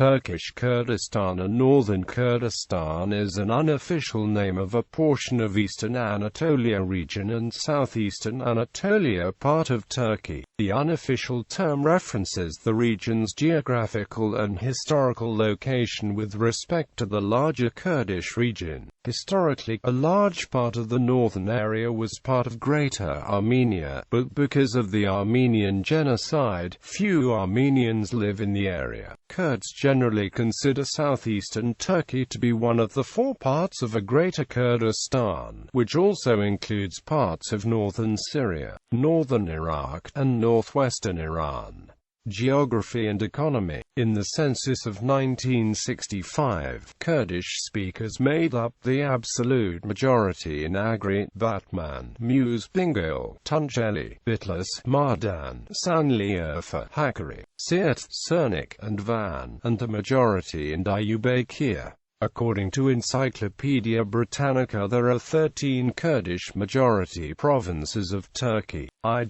Turkish Kurdistan and Northern Kurdistan is an unofficial name of a portion of Eastern Anatolia Region and Southeastern Anatolia, part of Turkey. The unofficial term references the region's geographical and historical location with respect to the larger Kurdish region. Historically, a large part of the northern area was part of Greater Armenia, but because of the Armenian Genocide, few Armenians live in the area. Kurds generally consider southeastern Turkey to be one of the four parts of a Greater Kurdistan, which also includes parts of northern Syria, northern Iraq, and northwestern Iran. Geography and economy. In the census of 1965, Kurdish speakers made up the absolute majority in Agri, Batman, Mus, Bingöl, Tunceli, Bitlis, Mardan, Şanlıurfa, Hakkari, Siirt, Şırnak, and Van, and a majority in Diyarbakir. According to Encyclopedia Britannica, there are 13 Kurdish majority provinces of Turkey, i.e.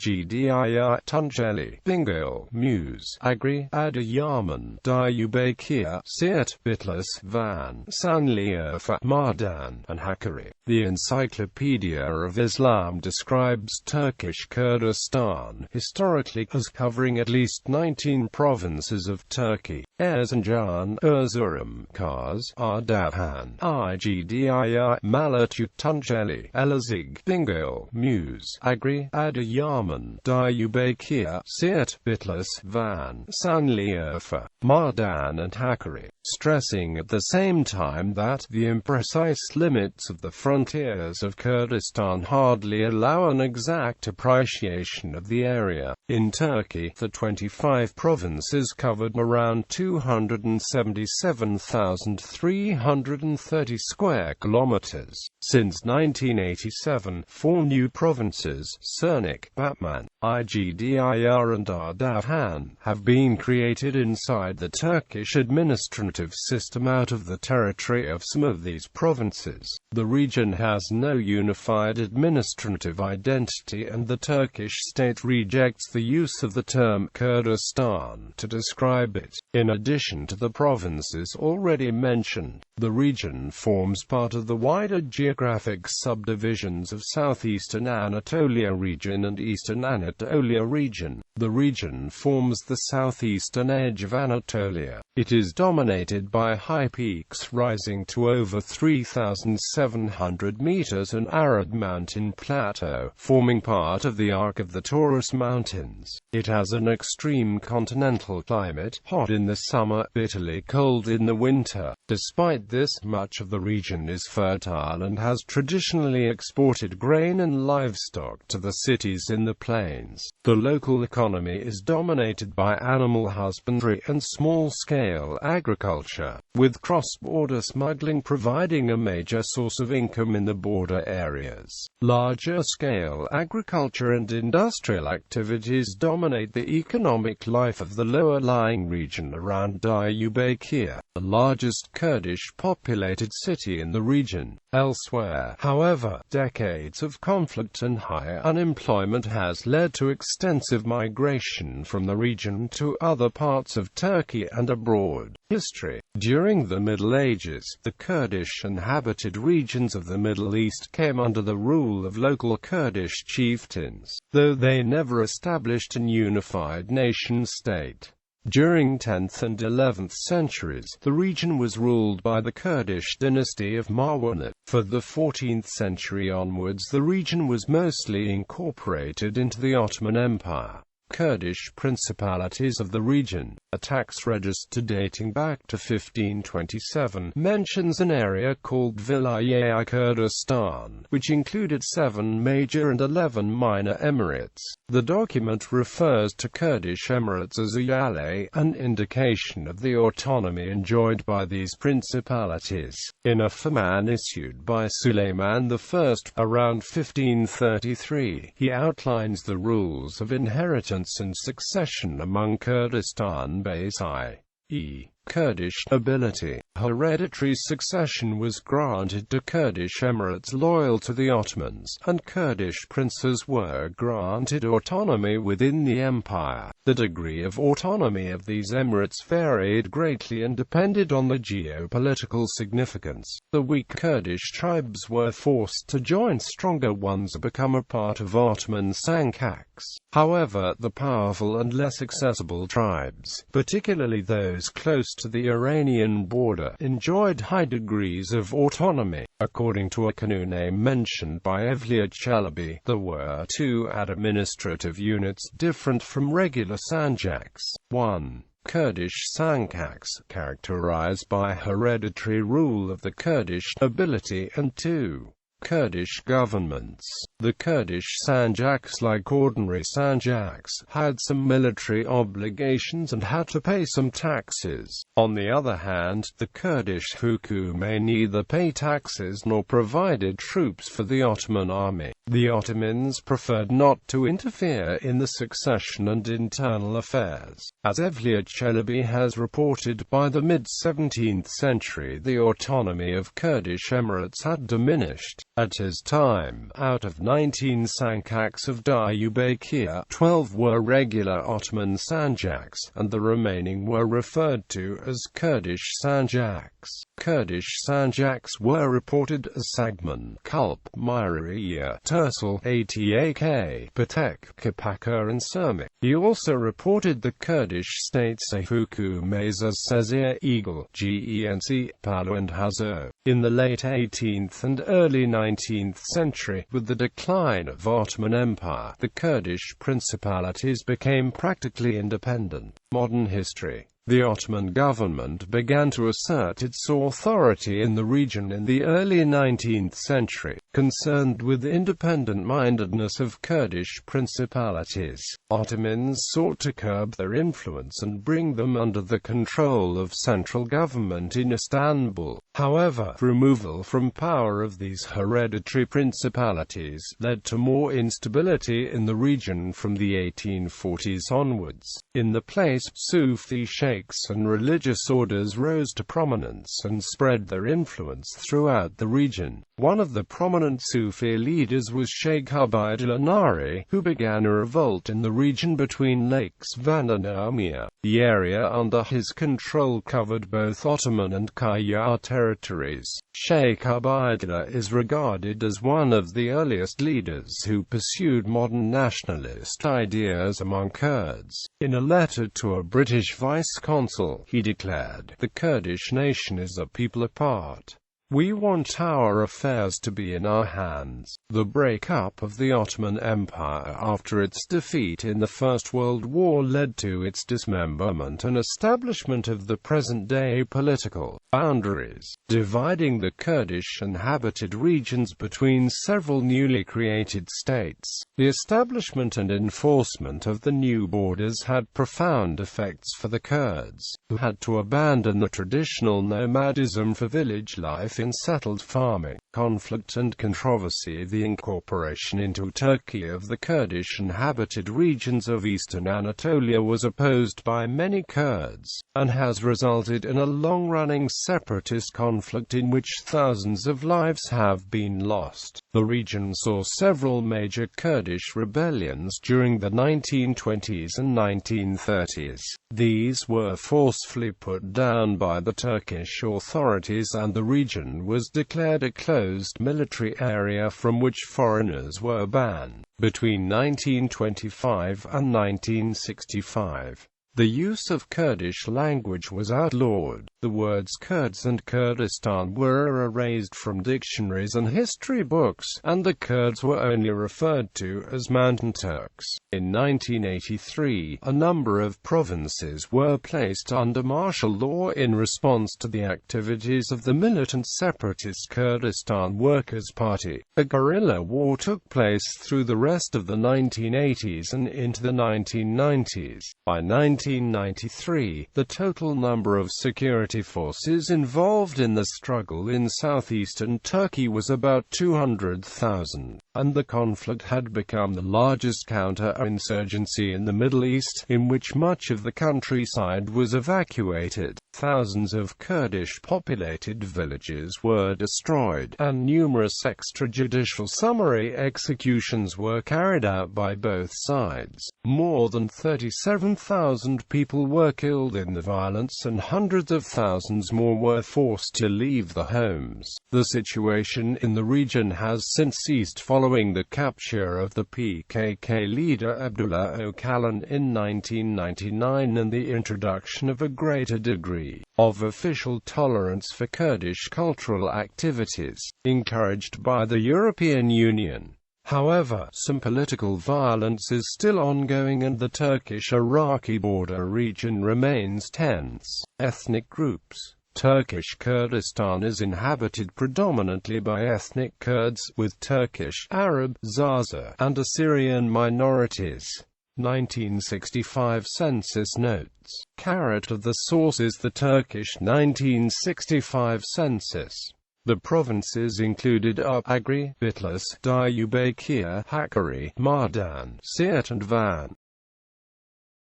Tunceli, Bingöl, Mus, Agri, Adıyaman, Diyarbakir, Siirt, Bitlis, Van, Şanlıurfa, Mardan, and Hakkari. The Encyclopedia of Islam describes Turkish Kurdistan historically as covering at least 19 provinces of Turkey: Erzincan, Erzurum, Kars, Ardahan, Igdir, Malatya, Tunceli, Elazig, Bingöl, Mus, Agri, Adıyaman, Diyarbakir, Siirt, Bitlis, Van, Şanlıurfa, Mardan, and Hakkari, stressing at the same time that the imprecise limits of the frontiers of Kurdistan hardly allow an exact appreciation of the area. In Turkey, the 25 provinces covered around 277,330 square kilometers. Since 1987, four new provinces, Şırnak, Batman, Igdir, and Ardahan, have been created inside the Turkish administrative system out of the territory of some of these provinces. The region has no unified administrative identity, and the Turkish state rejects the use of the term Kurdistan to describe it. In addition to the provinces already mentioned, the region forms part of the wider geographic subdivisions of Southeastern Anatolia Region and Eastern Anatolia Region. The region forms the southeastern edge of Anatolia. It is dominated by high peaks rising to over 3,700 meters and arid mountain plateau, forming part of the arc of the Taurus Mountains. It has an extreme continental climate, hot in the summer, bitterly cold in the winter. Despite this, much of the region is fertile and has traditionally exported grain and livestock to the cities in the plains. The local economy is dominated by animal husbandry and small-scale agriculture, with cross-border smuggling providing a major source of income in the border areas. Larger-scale agriculture and industrial activities dominate the economic life of the lower-lying region around Diyarbakir, the largest Kurdish populated city in the region. Elsewhere, however, decades of conflict and high unemployment has led to extensive migration from the region to other parts of Turkey and abroad. History. During the Middle Ages, the Kurdish inhabited regions of the Middle East came under the rule of local Kurdish chieftains, though they never established an unified nation-state. During 10th and 11th centuries, the region was ruled by the Kurdish dynasty of Marwanid. For the 14th century onwards, the region was mostly incorporated into the Ottoman Empire. Kurdish principalities of the region. A tax register dating back to 1527 mentions an area called Vilayet-i Kurdistan, which included 7 major and 11 minor emirates. The document refers to Kurdish emirates as uyale, an indication of the autonomy enjoyed by these principalities. In a firman issued by Suleiman I around 1533, he outlines the rules of inheritance and succession among Kurdistan Beyis, i.e., Kurdish nobility. Hereditary succession was granted to Kurdish emirates loyal to the Ottomans, and Kurdish princes were granted autonomy within the empire. The degree of autonomy of these emirates varied greatly and depended on the geopolitical significance. The weak Kurdish tribes were forced to join stronger ones and become a part of Ottoman sancaks. However, the powerful and less accessible tribes, particularly those close to the Iranian border, enjoyed high degrees of autonomy. According to a canoe name mentioned by Evliya Çelebi, there were two administrative units different from regular sanjaks. 1. Kurdish sankaks, characterized by hereditary rule of the Kurdish nobility, and 2. Kurdish governments. The Kurdish sanjaks, like ordinary sanjaks, had some military obligations and had to pay some taxes. On the other hand, the Kurdish hukume neither paid taxes nor provided troops for the Ottoman army. The Ottomans preferred not to interfere in the succession and internal affairs. As Evliya Çelebi has reported, by the mid-17th century the autonomy of Kurdish emirates had diminished. At his time, out of 19 sankaks of Diyarbakir, 12 were regular Ottoman sanjaks, and the remaining were referred to as Kurdish sanjaks. Kurdish sanjaks were reported as Sagman, Kulp, Myriya, Tersil, Atak, Patek, Kapaka and Sermik. He also reported the Kurdish states hukumes as Sezir, Eagle, Genc, Palu and Hazo. In the late 18th and early 19th century, with the decline of Ottoman Empire, the Kurdish principalities became practically independent. Modern history. The Ottoman government began to assert its authority in the region in the early 19th century. Concerned with the independent-mindedness of Kurdish principalities, Ottomans sought to curb their influence and bring them under the control of central government in Istanbul. However, removal from power of these hereditary principalities led to more instability in the region from the 1840s onwards. In the place, Sufi sheikhs and religious orders rose to prominence and spread their influence throughout the region. One of the prominent Sufi leaders was Sheikh Ubaydullah Nari, who began a revolt in the region between Lakes Van and Urmia. The area under his control covered both Ottoman and Qajar territories. Sheikh Ubaydullah is regarded as one of the earliest leaders who pursued modern nationalist ideas among Kurds. In a letter to a British vice-consul, he declared, "The Kurdish nation is a people apart. We want our affairs to be in our hands." The breakup of the Ottoman Empire after its defeat in the First World War led to its dismemberment and establishment of the present-day political boundaries, dividing the Kurdish inhabited regions between several newly created states. The establishment and enforcement of the new borders had profound effects for the Kurds, who had to abandon the traditional nomadism for village life in settled farming. Conflict and controversy. The incorporation into Turkey of the Kurdish inhabited regions of eastern Anatolia was opposed by many Kurds, and has resulted in a long-running separatist conflict in which thousands of lives have been lost. The region saw several major Kurdish rebellions during the 1920s and 1930s. These were forcefully put down by the Turkish authorities, and the region was declared a closed military area from which foreigners were banned. Between 1925 and 1965, the use of Kurdish language was outlawed. The words Kurds and Kurdistan were erased from dictionaries and history books, and the Kurds were only referred to as Mountain Turks. In 1983, a number of provinces were placed under martial law in response to the activities of the militant separatist Kurdistan Workers' Party. A guerrilla war took place through the rest of the 1980s and into the 1990s. By 1993, the total number of security forces involved in the struggle in southeastern Turkey was about 200,000, and the conflict had become the largest counter-insurgency in the Middle East, in which much of the countryside was evacuated. Thousands of Kurdish-populated villages were destroyed, and numerous extrajudicial summary executions were carried out by both sides. More than 37,000 people were killed in the violence and hundreds of thousands more were forced to leave their homes. The situation in the region has since eased following the capture of the PKK leader Abdullah Öcalan in 1999 and the introduction of a greater degree of official tolerance for Kurdish cultural activities, encouraged by the European Union. However, some political violence is still ongoing and the Turkish-Iraqi border region remains tense. Ethnic groups. Turkish Kurdistan is inhabited predominantly by ethnic Kurds, with Turkish, Arab, Zaza, and Assyrian minorities. 1965 Census notes. Of the source is the Turkish 1965 census. The provinces included Agri, Bitlis, Diyarbakir, Hakkari, Mardan, Siirt and Van.